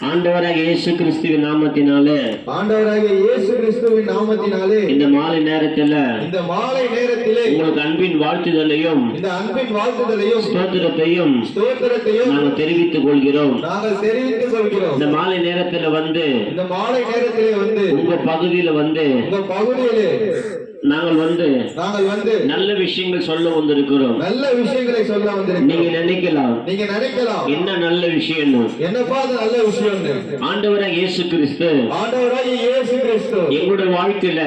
ஆண்டவராகிய இயேசு கிறிஸ்துவின் நாமத்தினாலே இந்த மாலை நேரத்திலே உங்களுக்கு அன்பின் வாழ்த்துதலையும் ஸ்தோத்திரத்தையும் நாங்கள் தெரிவித்துக் கொள்கிறோம். இந்த மாலை நேரத்தில் வந்து உங்க பகுதியில வந்து நாங்கள் வந்து நல்ல விஷயங்கள் சொல்ல வந்திருக்கிறோம். நீங்க நினைக்கலாம் என்ன நல்ல விஷயம், ஆண்டவராகிய இயேசு கிறிஸ்து எங்களுடைய வாழ்க்கையில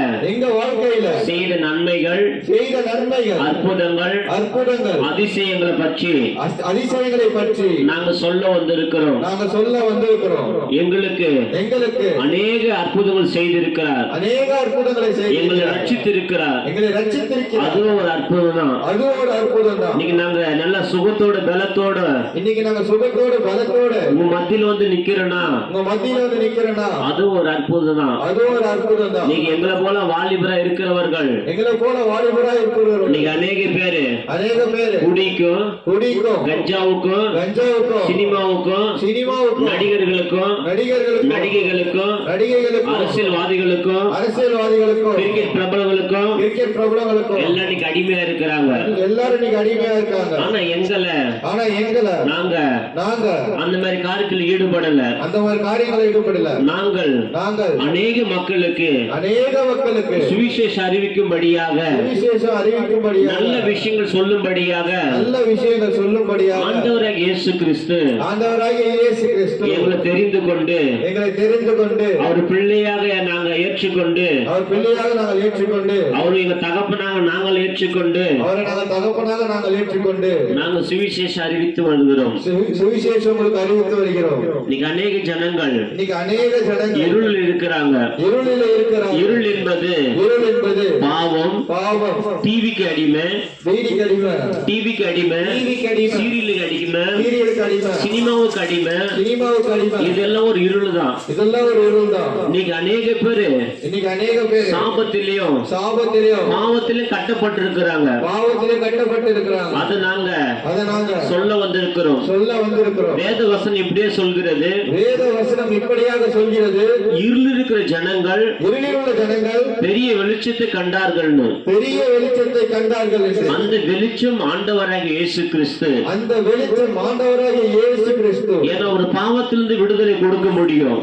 செய்த நன்மைகள், அற்புதங்கள், அதிசயங்களை பற்றி நாங்க சொல்ல வந்திருக்கிறோம். எங்களுக்கு அநேக அற்புதங்கள் செய்திருக்கிறார், எங்களை ரட்சித்திருக்கிறார். அதுவும் ஒரு அற்புதம் தான். இன்னைக்கு நாங்க நல்ல சுகத்தோட பலத்தோட உங்க மத்தியில வந்து நிக்கிறோம்னா அதுவும் ஒரு அற்புதம் தான். நீங்க எங்களை போல வாலிபரா இருக்கிறவர்கள் நீங்க அநேக பேரு குடிக்கும், கஞ்சாவுக்கும், சினிமாவுக்கும், நடிகர்களுக்கும், நடிகைகளுக்கும், அரசியல்வாதிகளுக்கும், கிரிக்கெட் பிரபலங்களுக்கும் எல்லாம் இன்னைக்கு அடிமையா இருக்கிறாங்க. ஆனா எங்களை நாங்க அந்த மாதிரி காரியத்தில் ஈடுபடல. நாங்கள் அநேக மக்களுக்கு சுவிசேஷம் அறிவிக்கும்படியாக, நல்ல விஷயங்கள் சொல்லும்படியாக ஆண்டவராகிய இயேசு கிறிஸ்து எங்களை தெரிந்து கொண்டு அவர் பிள்ளையாக நாங்கள் ஏற்றுக்கொண்டு அவரு எங்க தகப்பனாக நாங்கள் ஏற்றுக்கொண்டு நாங்கள் சுவிசேஷம் அறிவித்து வருகிறோம். இன்னைக்கு அநேக ஜனங்கள் இருளில் இருக்கிறாங்க. இருள் என்பது பாவம், டிவிக்கு அடிமை, சீரியலுக்கு அடிமை, சினிமாவுக்கு அடிமை. இதெல்லாம் ஒரு இருள் தான். இன்னைக்கு அநேக பேரு சாபத்திலையும் பாவத்திலும் கட்டப்பட்டிருக்கிறாங்க. அதை நாங்க சொல்ல வந்திருக்கிறோம். வேத வசனம் இப்படியே சொல்கிறது. இருளில் இருக்கிற ஜனங்கள் பெரிய வெளிச்சத்தை கண்டார்கள். அந்த வெளிச்சம் ஆண்டவராகிய இயேசு கிறிஸ்து. ஏன்னா ஒரு பாவத்திலிருந்து விடுதலை கொடுக்க முடியும்,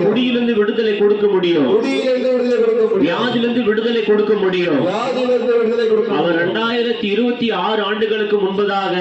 குடியிலிருந்து விடுதலை கொடுக்க முடியும், வியாதிலிருந்து விடுதலை கொடுக்க முடியும். அவர் 2026 ஆண்டுகளுக்கு முன்பதாக